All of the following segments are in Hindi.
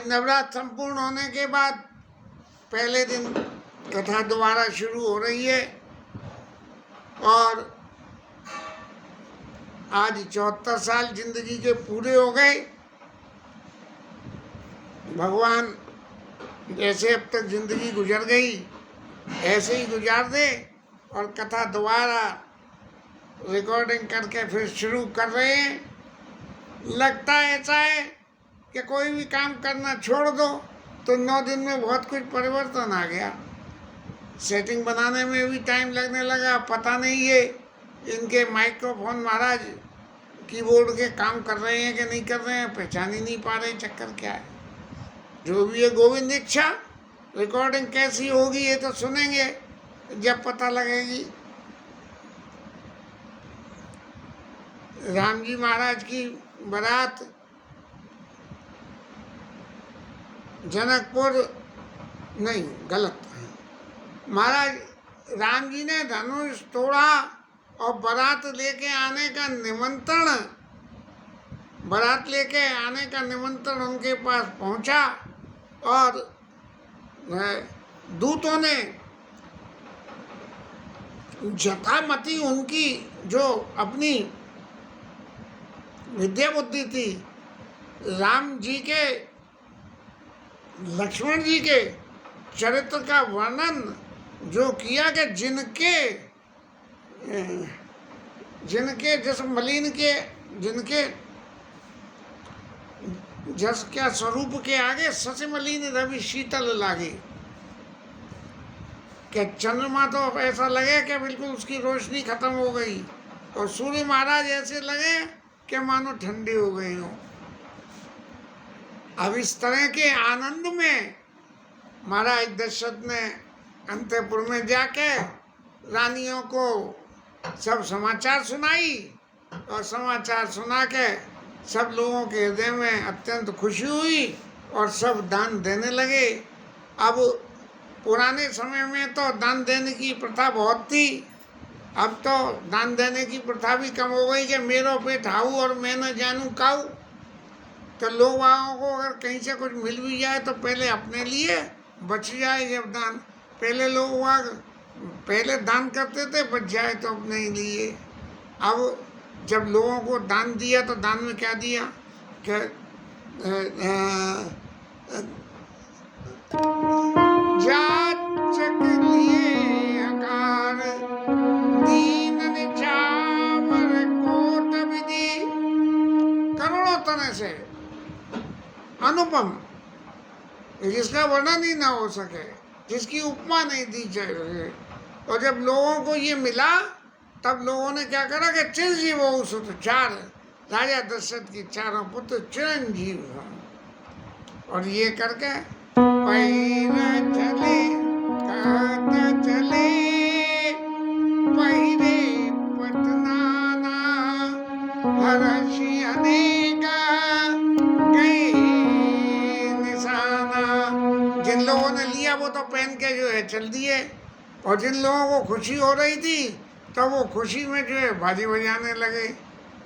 नवरात्र संपूर्ण होने के बाद पहले दिन कथा दोबारा शुरू हो रही है और आज 74 साल जिंदगी के पूरे हो गए। भगवान जैसे अब तक जिंदगी गुजर गई ऐसे ही गुजार दे और कथा दोबारा रिकॉर्डिंग करके फिर शुरू कर रहे हैं। लगता ऐसा है कि कोई भी काम करना छोड़ दो तो 9 दिन में बहुत कुछ परिवर्तन आ गया। सेटिंग बनाने में भी टाइम लगने लगा। पता नहीं है इनके माइक्रोफोन महाराज कीबोर्ड के काम कर रहे हैं कि नहीं कर रहे हैं, पहचान ही नहीं पा रहे चक्कर क्या है। जो भी है गोविंद इच्छा। रिकॉर्डिंग कैसी होगी ये तो सुनेंगे जब पता लगेगी। राम जी महाराज की बारात जनकपुर नहीं, गलत। महाराज राम जी ने धनुष तोड़ा और बारात लेके आने का निमंत्रण उनके पास पहुंचा और दूतों ने जटामती उनकी जो अपनी विद्या बुद्धि थी राम जी के लक्ष्मण जी के चरित्र का वर्णन जो किया कि जिनके जस मलिन के जिनके जस क्या स्वरूप के आगे सच मलिन रवि शीतल लागे। क्या चंद्रमा तो ऐसा लगे कि बिल्कुल उसकी रोशनी खत्म हो गई और सूर्य महाराज ऐसे लगे कि मानो ठंडे हो गए हो। अब इस तरह के आनंद में महाराज दशरथ ने अंतपुर में जाके रानियों को सब समाचार सुनाई और समाचार सुना के सब लोगों के हृदय में अत्यंत खुशी हुई और सब दान देने लगे। अब पुराने समय में तो दान देने की प्रथा बहुत थी, अब तो दान देने की प्रथा भी कम हो गई कि मेरो पेट हाऊ और मैं न जानू काऊ। तो लोग को अगर कहीं से कुछ मिल भी जाए तो पहले अपने लिए बच जाए। जब दान पहले लोग पहले दान करते थे, बच जाए तो अपने ही लिए। अब जब लोगों को दान दिया तो दान में क्या दिया कि जाचक लिए आकार दीन निछावर कोट विधि। करोड़ों तरह से अनुपम, जिसका वर्णन ही ना हो सके, जिसकी उपमा नहीं दी जाए। और जब लोगों को ये मिला तब लोगों ने क्या करा कि चिरंजीव हो सुत चार राजा दशरथ की चारों पुत्र चिरंजीव हो। और ये करके पैरा चले कहता चले पहिरे पटनाना हर्षि अनेका गए निशाना। जिन लोगों ने लिया वो तो पहन के जो है चल दिए और जिन लोगों को खुशी हो रही थी तो वो खुशी में जो है बाजी बजाने लगे।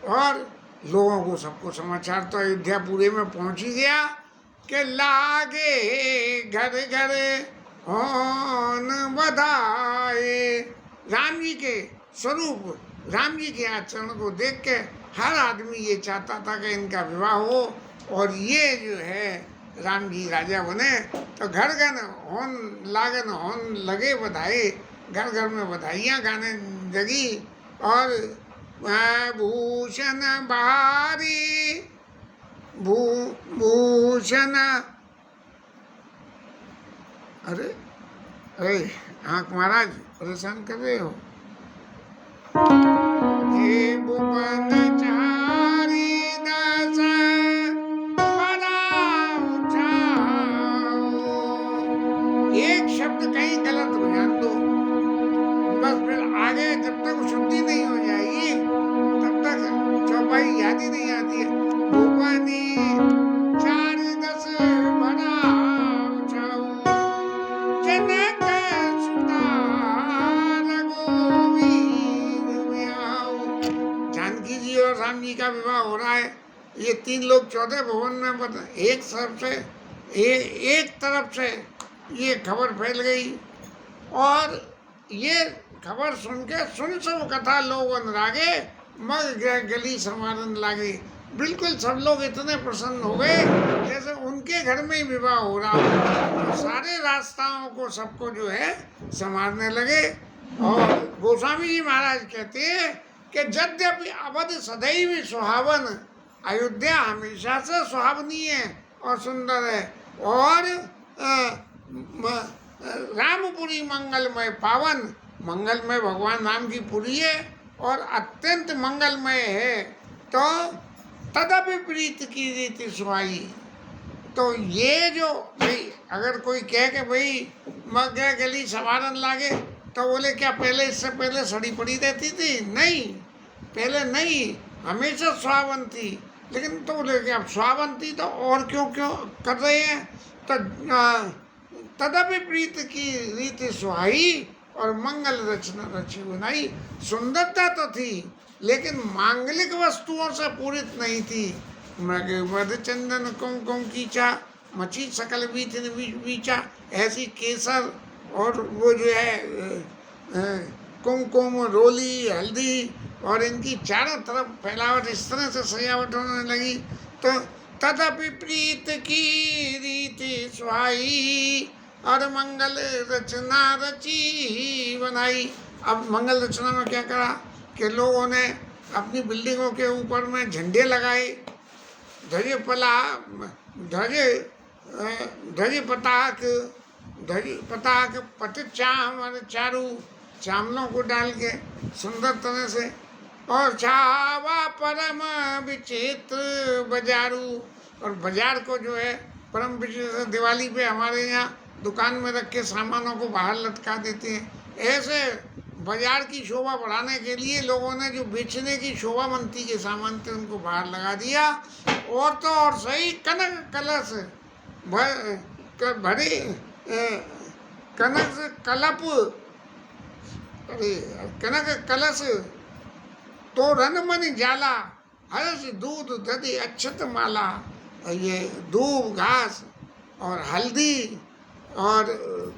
और लोगों को सबको समाचार तो अयोध्या पूरे में पहुंच ही गया कि लागे घर घर होन बधाए। राम जी के स्वरूप, राम जी के आचरण को देख के हर आदमी ये चाहता था कि इनका विवाह हो और ये जो है राम जी राजा बने। तो घर घर होन लगे बधाई, घर घर में बधाइयाँ गाने लगी। और भूषण बहारी भूषण, अरे आँख महाराज परेशान कर रहे हो। हे भुवन चारी दस एक शब्द कहीं गलत हो जान दो बस, फिर आगे जब तक शुद्धि नहीं हो जाएगी तब तक चौपाई याद ही नहीं आती है। भुवनी चार दस बड़ा जनक सुता रघुवीर आऊ। जानकी जी और राम जी का विवाह हो रहा है। ये 3 लोग 14 भवन में एक सबसे एक तरफ से ये खबर फैल गई और ये खबर सुन के सुन सब कथा लोगन रागे मग गए गली समारन लागे। बिल्कुल सब लोग इतने प्रसन्न हो गए जैसे उनके घर में ही विवाह हो रहा हो। तो सारे रास्ताओं को सबको जो है संवारने लगे। और गोस्वामी जी महाराज कहते हैं कि यद्यपि अवध सदैव सुहावन, अयोध्या हमेशा से सुहावनी है और सुंदर है, और रामपुरी मंगलमय पावन, मंगलमय भगवान राम की पुरी है और अत्यंत मंगलमय है। तो तदपि प्रीत की रीति सुहाई। तो ये जो भाई अगर कोई कहे कि भाई मग गए गली सवारन लागे, तो बोले क्या पहले इससे पहले सड़ी पड़ी रहती थी? नहीं, पहले नहीं, हमेशा सुहावन थी। लेकिन तो बोले कि अब सुहावन थी तो और क्यों क्यों कर रहे हैं? तो तदपि प्रीत की रीति सुहाई और मंगल रचना रची बनाई। सुंदरता तो थी लेकिन मांगलिक वस्तुओं से पूरित नहीं थी। मध चंदन कुमकुम कीचा, मची सकल बीथिन बीचा। ऐसी केसर और वो जो है कुमकुम, रोली, हल्दी और इनकी चारों तरफ फैलावट, इस तरह से सजावट होने लगी। तो तदपि प्रीत की रीति सुहाई और मंगल रचना रची बनाई। अब मंगल रचना में क्या करा कि लोगों ने अपनी बिल्डिंगों के ऊपर में झंडे लगाए, ध्वज पताक पटचाम और चारू चावलों को डाल के सुंदर तरह से, और छावा परम विचित्र बाजारू, और बाजार को जो है परम विचित्र, दिवाली पे हमारे यहाँ दुकान में रख के सामानों को बाहर लटका देते हैं। ऐसे बाजार की शोभा बढ़ाने के लिए लोगों ने जो बेचने की शोभावंती के सामान थे उनको बाहर लगा दिया। और तो और सही कनक कलश भरे, कनक से कलप, अरे कनक कलश तो रन मन जाला, हर्ष दूध दधि अक्षत माला। ये दूब घास और हल्दी और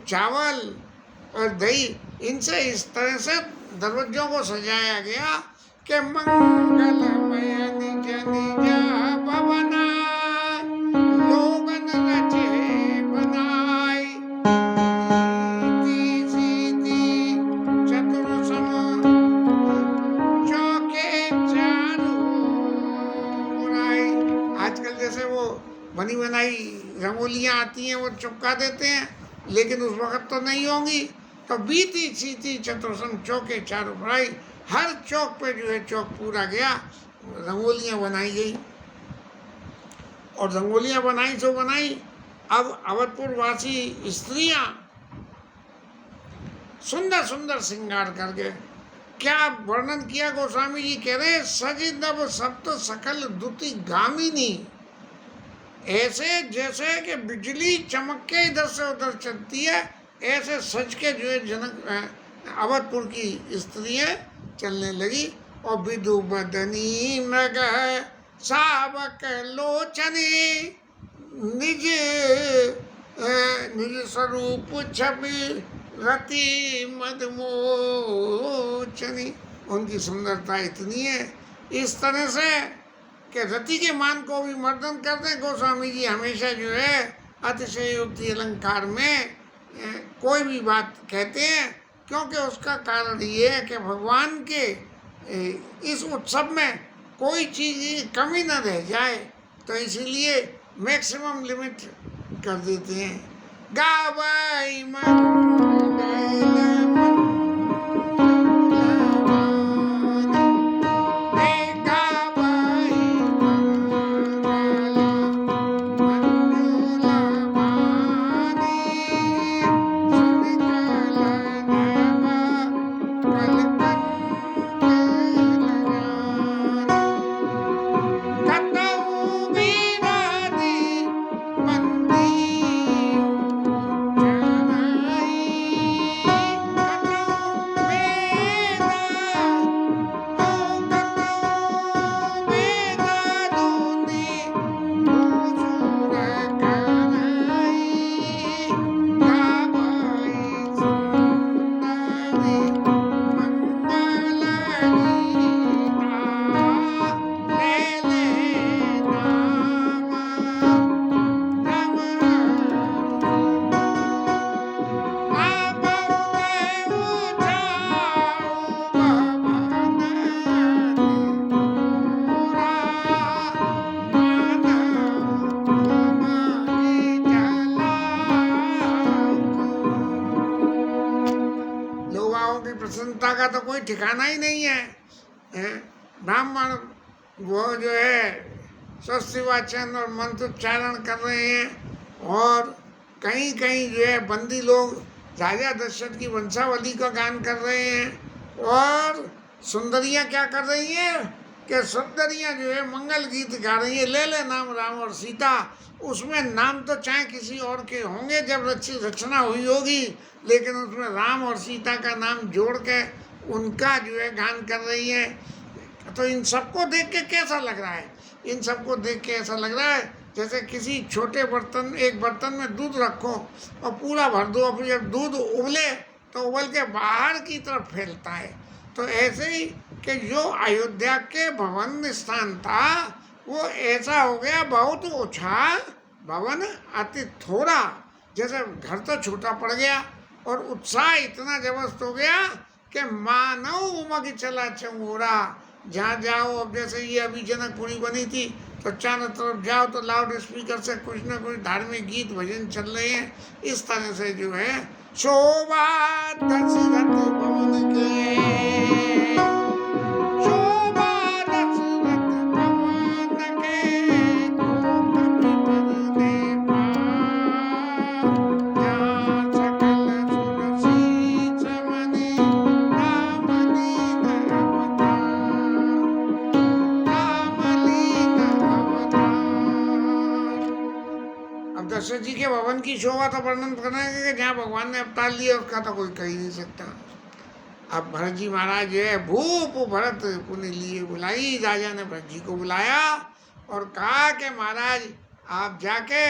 चावल और दही, इनसे इस तरह से दरवाजों को सजाया गया कि मंगलमय निज निज भवना लोगन रचे बनाई। रीति सीति चतुर सम चौके चारू बुराई। आजकल जैसे वो बनी बनाई रंगोलियाँ आती हैं वो चिपका देते हैं, लेकिन उस वक्त तो नहीं होंगी। तो बीती सीती चतुर्सम चौके चारों बुराई, हर चौक पे जो है चौक पूरा गया, रंगोलियाँ बनाई गई। और रंगोलियाँ बनाई तो बनाई, अब अवधपुर वासी स्त्रियाँ सुंदर सुंदर श्रृंगार करके, क्या वर्णन किया गोस्वामी जी कह रहे, सजी नव सप्त सकल दुति गामिनी। ऐसे जैसे कि बिजली चमक के इधर से उधर चलती है, ऐसे सज के जो है जनक अवधपुर की स्त्रियाँ चलने लगी। और विदु बदनी मृग सावक लोचनी, निज निज स्वरूप छवि रति मदमोचनी। उनकी सुंदरता इतनी है इस तरह से कि रति के मान को भी मर्दन करते हैं गोस्वामी जी। हमेशा जो है अतिशयोक्ति अलंकार में कोई भी बात कहते हैं, क्योंकि उसका कारण ये है कि भगवान के इस उत्सव में कोई चीज़ की कमी न रह जाए, तो इसीलिए मैक्सिमम लिमिट कर देते हैं। गावाई प्रसन्नता का तो कोई ठिकाना ही नहीं है, हैं? ब्राह्मण वो जो है स्वस्ति वाचन और मंत्रोच्चारण कर रहे हैं, और कहीं कहीं जो है बंदी लोग राजा दशरथ की वंशावली का गान कर रहे हैं, और सुंदरियां क्या कर रही हैं कि सुंदरियां जो है मंगल गीत गा रही है, ले ले नाम राम और सीता। उसमें नाम तो चाहे किसी और के होंगे जब रचना हुई होगी, लेकिन उसमें राम और सीता का नाम जोड़ के उनका जो है गान कर रही है। तो इन सबको देख के कैसा लग रहा है? इन सबको देख के ऐसा लग रहा है जैसे किसी छोटे बर्तन, एक बर्तन में दूध रखो और पूरा भर दो, और जब दूध उबले तो उबल के बाहर की तरफ फैलता है। तो ऐसे ही कि जो अयोध्या के भवन स्थान था वो ऐसा हो गया बहुत ऊंचा भवन अति थोड़ा, जैसे घर तो छोटा पड़ गया, और उत्साह इतना जबरदस्त हो गया कि मानव उमग चला चंगोरा। जहाँ जाओ, अब जैसे ये अभी जनकपुरी बनी थी तो चारों तरफ जाओ तो लाउड स्पीकर से कुछ न कुछ धार्मिक गीत भजन चल रहे हैं। इस तरह से जो है शोभा दशरथ भवन के, शोभा दशरथ भवन के, कपि बरने पार, जहाँ सकल सुर शीस मनि, राम लीन अवतार, राम लीन अवतार। अब दशरथ जी के भवन की शोभा तो वर्णन करना है कि जहाँ भगवान ने अवतार लिया उसका तो कोई कह ही नहीं सकता। अब भरत जी महाराज जो है भूप भरत पुण्य लिए बुलाई, राजा ने भरत जी को बुलाया और कहा कि महाराज आप जाके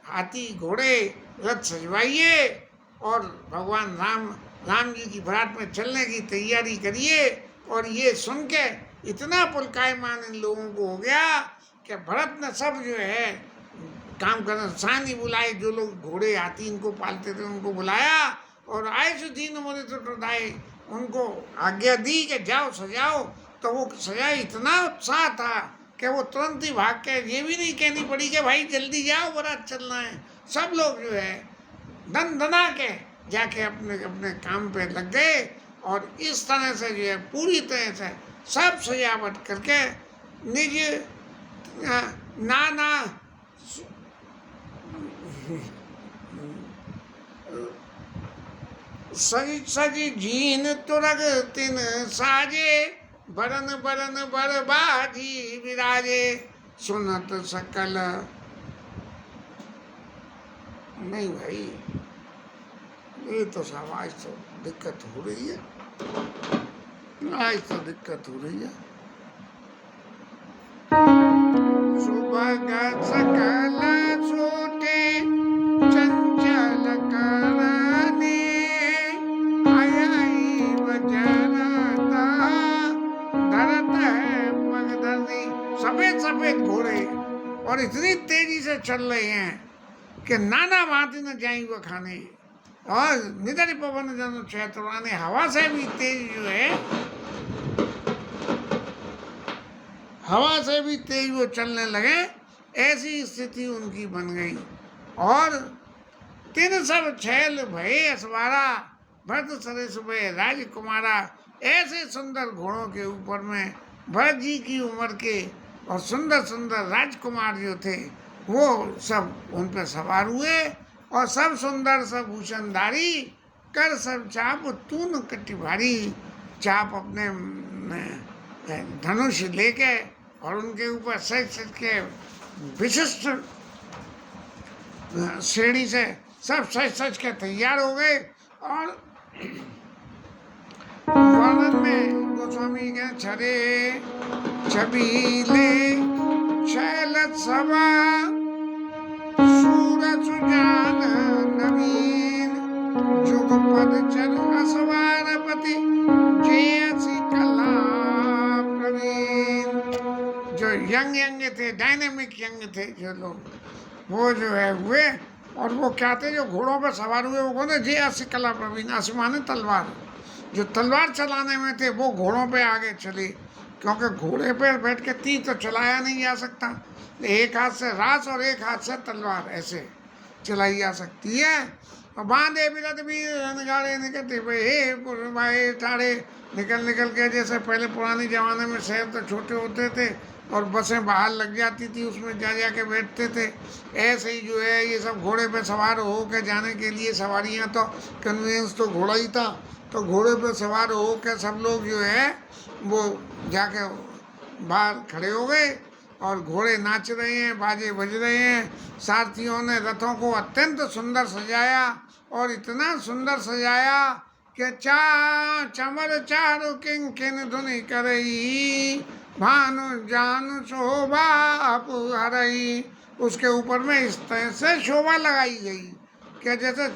हाथी घोड़े रथ सजवाइए और भगवान राम जी की बारात में चलने की तैयारी करिए। और ये सुन के इतना पुलकायमान इन लोगों को हो गया कि भरत ने सब जो है काम करना सानी बुलाए, जो लोग घोड़े हाथी इनको पालते थे उनको बुलाया, और आए सो दीन मोरे तो दाए उनको आज्ञा दी कि जाओ सजाओ। तो वो सजा इतना उत्साह था कि वो तुरंत ही भाग के, ये भी नहीं कहनी पड़ी कि भाई जल्दी जाओ बारात चलना है। सब लोग जो है दन दना के जाके अपने अपने काम पे लग गए, और इस तरह से जो है पूरी तरह से सब सजावट करके निज नाना सज सज जीन तुरग तिन साजे, बरन बरन बर बाजी विराजे, सुनत सकल। नहीं भाई, ये तो सब आज तो दिक्कत हो रही है, आज तो दिक्कत हो रही है। सुबह सकल सोटे चंचल कराने, आई बजरता धरत है मगधनी। सफेद सफेद घोड़े और इतनी तेजी से चल रहे हैं कि नाना भांति न जाई वो खाने, और निधर पवन जन क्षेत्रवाने, हवा से भी तेज जो है, हवा से भी तेज वो चलने लगे। ऐसी स्थिति उनकी बन गई। और तीन सब छैल भये असवारा, भरत सरेस भये राजकुमारा। ऐसे सुंदर घोड़ों के ऊपर में भरत जी की उम्र के और सुंदर सुंदर राजकुमार जो थे वो सब उन पर सवार हुए, और सब सुंदर सब भूषणधारी, कर सब चाप तून कट्टी भारी। चाप अपने धनुष लेके और उनके ऊपर सच सच के विशिष्ट श्रेणी से सब सच सच के तैयार हो गए। और वर्णन में गोस्वामी के छरे छबीले शैल सभा, सूरज सुजान नवीन, जुगपद चर असवारपति, जयसी कला प्रवीण। जो यंग थे, डायनेमिक यंग थे जो लोग, वो जो है हुए। और वो क्या थे जो घोड़ों पर सवार हुए, वो कौन? जयसी कला प्रवीण। आसमानी तलवार, जो तलवार चलाने में थे वो घोड़ों पे आगे चले, क्योंकि घोड़े पे बैठ के तीर तो चलाया नहीं जा सकता। एक हाथ से रास और एक हाथ से तलवार ऐसे चलाई जा सकती है। और बांधे बिरत भी रणगाड़े निकलते भाई हे भाई ठाड़े निकल निकल के, जैसे पहले पुराने ज़माने में शहर तो छोटे होते थे और बसें बाहर लग जाती थी, उसमें जा जा के बैठते थे, ऐसे ही जो है ये सब घोड़े पे सवार हो के जाने के लिए सवारियाँ, तो कन्वीनियंस तो घोड़ा ही था, तो घोड़े पे सवार हो के सब लोग जो है वो जाके बाहर खड़े हो गए और घोड़े नाच रहे हैं, बाजे बज रहे हैं। सारथियों ने रथों को अत्यंत सुंदर सजाया और इतना सुंदर सजाया कि चमर चारु किंकिन धुनि करई भानु जानु शोभा हरई। उसके ऊपर में इस तरह से शोभा लगाई गई कि जैसे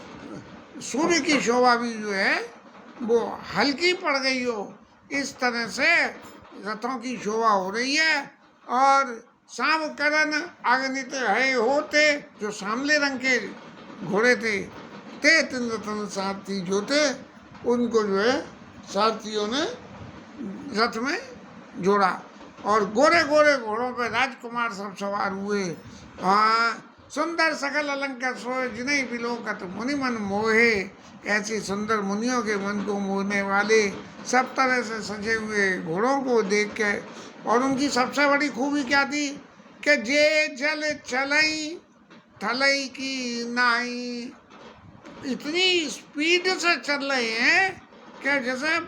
सूर्य की शोभा भी जो है वो हल्की पड़ गई हो, इस तरह से रथों की शोभा हो रही है। और साम करण अगणित है होते, जो सांवले रंग के घोड़े थे, ते तीन रतन सारथी जो थे, उनको जो है सारथियों ने रथ में जोड़ा और गोरे गोरे घोड़ों पे राजकुमार सब सवार हुए। हाँ, सुंदर सकल अलंकार सोए जिन्हें बिलोकत मुनि मन मोहे। ऐसी सुंदर मुनियों के मन को मोहने वाले सब तरह से सजे हुए घोड़ों को देख के, और उनकी सबसे बड़ी खूबी क्या थी कि जे जल चलई थलई की नाई, इतनी स्पीड से चल रहे हैं कि जैसे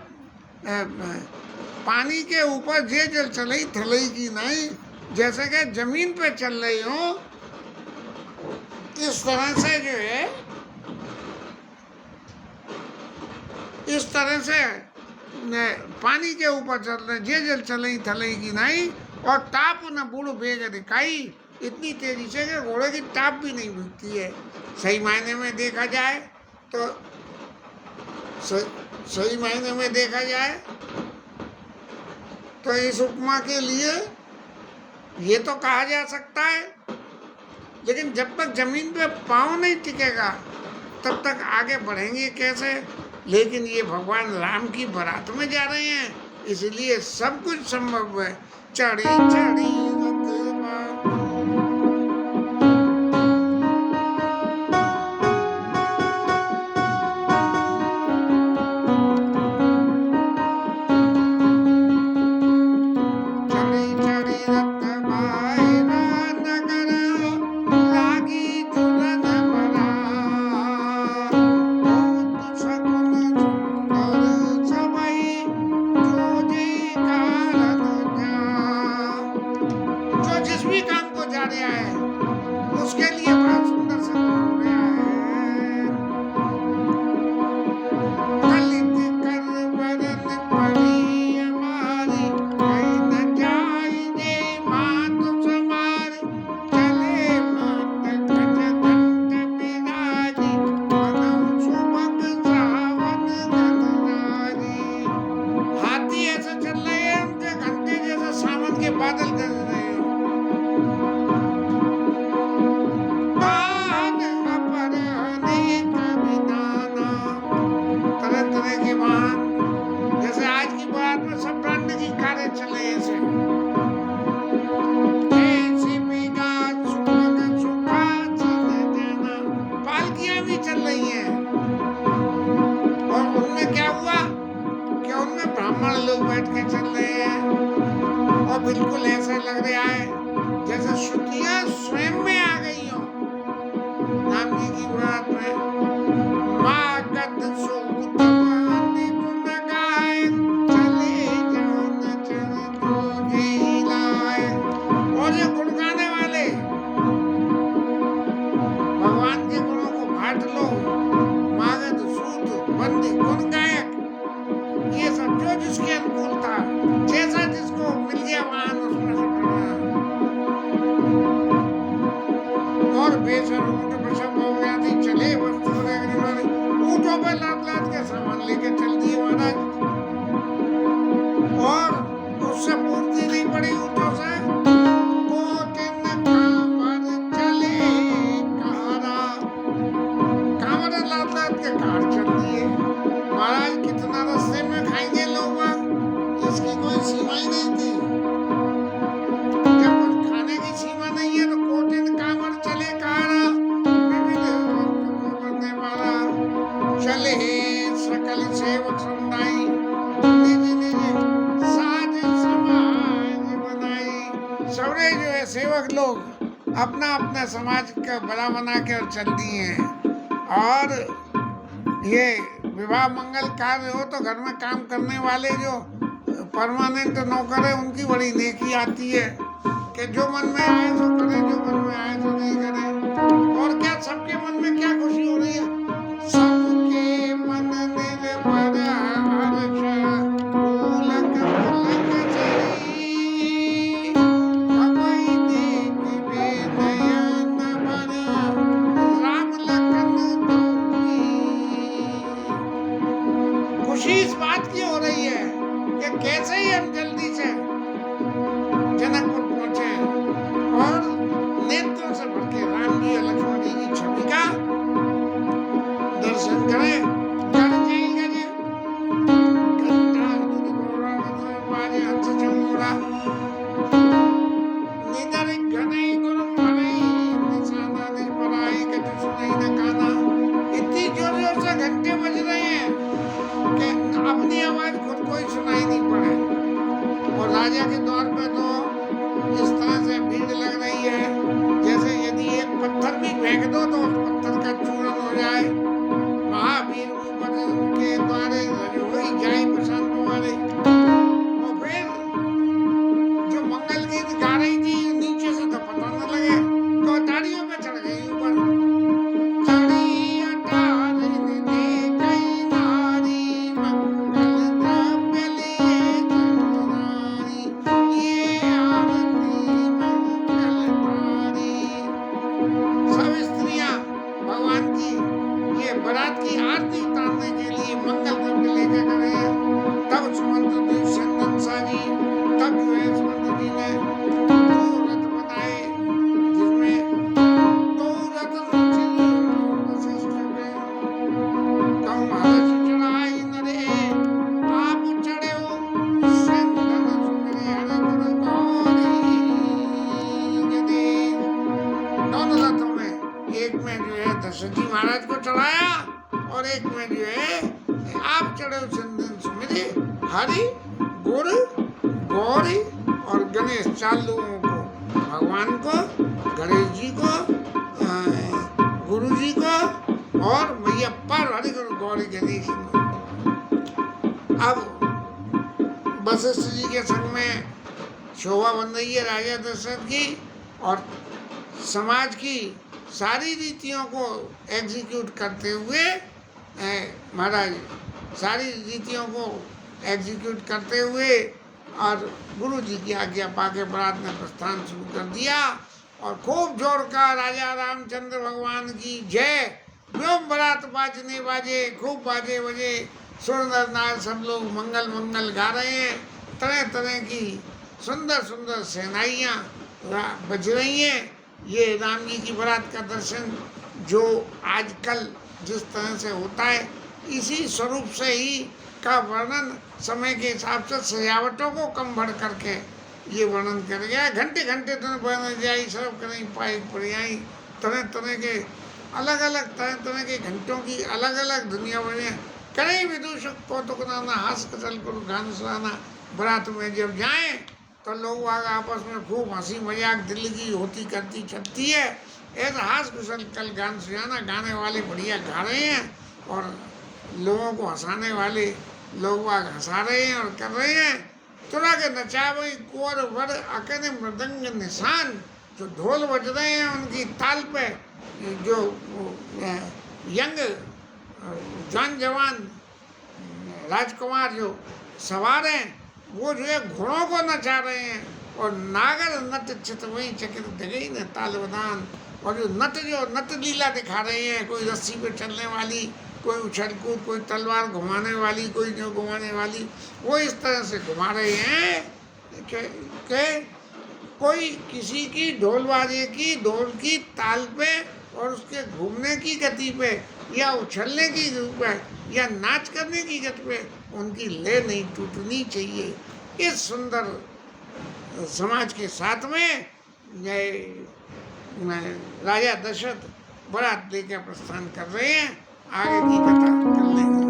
पानी के ऊपर जे जल चलई थलई की नाई, जैसे कि जमीन पे चल रही हो, इस तरह से जो है, इस तरह से पानी के ऊपर चल रहे, जे जल चलई थलई की नाई, और टाप न बूढ़ बेग दिखाई, इतनी तेजी से कि घोड़े की टाप भी नहीं मिलती है। सही मायने में देखा जाए तो सही मायने में देखा जाए तो इस उपमा के लिए ये तो कहा जा सकता है, लेकिन जब तक जमीन पे पाँव नहीं टिकेगा तब तक आगे बढ़ेंगे कैसे। लेकिन ये भगवान राम की बारात में जा रहे हैं, इसलिए सब कुछ संभव है। चढ़ी चढ़ी बिल्कुल ऐसा लग रहा है जैसे श्रुतियां स्वयं में आ गई हो। राम जी की बात में मागत सूत वाणी गुण गाए, चले जान चल तुझे लाए। और ये गुण गाने वाले भगवान के गुणों को बांट लो, मागत सूत बंदी गुण गायक, ये सब जो जिसके अनुकूल था, जैसा जिसको मिल गया वहां उसमें से और बेसर ऊँट पे सब हो गया थी, चले बस ऊँटों पे लाद लाद के सामान लेके चल दिए महाराज। और उससे पूर्ति नहीं पड़ी ऊँटों से, चले कांवड़ लाद लाद के कार चल दिए महाराज। कितना रास्ते में खाएंगे लोग, इसकी कोई सीमा ही नहीं थी। जब खाने की सीमा नहीं है तो कोटिन कांवड़ चले कहारा, विविध अपना अपना समाज का बड़ा बना के और चल दिए हैं। और ये विवाह मंगल कार्य हो तो घर में काम करने वाले जो परमानेंट नौकर है उनकी बड़ी नेकी आती है कि जो मन में आए तो करे, जो मन में आए तो नहीं करे। और क्या सबके मन में क्या खुशी हो रही है? सबके मन निर्भर हर्ष पुलक पुलक चरी, अभय देखिबे नयन भर राम लखन दुई। खुशी इस बात की हो रही है कि कैसे ही हम जल्दी से जनकपुर पहुंचे और नेत्रों से भर के राम जी और लक्ष्मण जी की छवि का दर्शन करें। घंटा बाजे हंस चमोड़ा, निधर घनई गुरु मरई, निशाना निज पराई कछु सुनई न काना। इतनी जोर जोर से घंटे बज रहे हैं कि अपनी आवाज खुद को ही सुनाई नहीं पड़े। और राजा के द्वार पे तो इस तरह से भीड़ लग रही है जैसे यदि एक पत्थर भी फेंक दो तो उस पत्थर का चूरन हो जाए। महावीर ऊपर के द्वारे हो ही जाए प्रशांत वाले। और फिर जो मंगल गीत गा रही थी नीचे से तो पता न लगे तो अटारियों पे चढ़ गई ऊपर। चढ़ी अटारिन देखई नारी, मंगल द्रव्य लिए चढ़ाई, ये आरती मंगलकारी। सब स्त्रियां भगवान की ये बारात की आरती उतारने के लिए मंगल द्रव्य लेकर गए हैं। तब सुमंत जी चंदन साजी, तब जो है सुमंत जी ने दो रथ बनाए जिसमें दो रथ वशिष्ठ के कम हर्ष चढ़ाई नरे, आप चढ़े हो चंदन सुमिरे हर गुण गौरी यदि। दोनों रथों में एक में जो है दशरथ जी महाराज को चढ़ाया और एक में जो है आप चढ़े हो चंदन सुमिरे हरि गुण गौरी और गणेश। 4 लोगों को, भगवान को, गणेश जी को, गुरु जी को और मैया पार्वती गुरु गौरी गणेश को। अब वशिष्ठ जी के संग में शोभा बन रही है राजा दशरथ की और समाज की सारी रीतियों को एग्जीक्यूट करते हुए महाराज सारी रीतियों को एग्जीक्यूट करते हुए और गुरु जी की आज्ञा पाके बारात ने प्रस्थान शुरू कर दिया। और खूब जोर का राजा रामचंद्र भगवान की जय, व्योम बारात बाजने बाजे, खूब बाजे बजे, सुर नर नार सब लोग मंगल मंगल गा रहे हैं। तरह तरह की सुंदर सुंदर सेनाइयाँ बज रही हैं। ये राम जी की बारात का दर्शन जो आजकल जिस तरह से होता है इसी स्वरूप से ही का वर्णन समय के हिसाब से सजावटों को कम बढ़ करके ये वर्णन कर गया। घंटे घंटे दिन बन जाई सब करें पाई पड़ियाई, तरह तरह के अलग अलग तरह तरह के घंटों की अलग अलग दुनिया बने। करें विदूषक कौतुक नाना, हास कचल करो गान सुनाना। बारात में जब जाएं तो लोग आपस में खूब हंसी मजाक दिल की होती करती चलती है। ऐसा हास कुशल कल गान सुनाना, गाने वाले बढ़िया गा रहे हैं और लोगों को हंसाने वाले लोग हंसा रहे हैं और कर रहे हैं। तुरा के नचावई कुंवर वर अकने मृदंग निशान, जो ढोल बज रहे हैं उनकी ताल पे जो यंग जवान जवान राजकुमार जो सवार हैं वो जो है घोड़ों को नचा रहे हैं। और नागर नट चितवई चकित जगई न ताल बदान, और जो नट लीला दिखा रहे हैं, कोई रस्सी पे चलने वाली, कोई उछल कूद, कोई तलवार घुमाने वाली, कोई जो घुमाने वाली, वो इस तरह से घुमा रहे हैं कि कोई किसी की ढोल बाजे की ढोल की ताल पे और उसके घूमने की गति पे या उछलने की गति पे या नाच करने की गति पे उनकी लय नहीं टूटनी चाहिए। इस सुंदर समाज के साथ में राजा दशरथ बारात लेकर प्रस्थान कर रहे हैं। आगे की कथा कर लेंगे।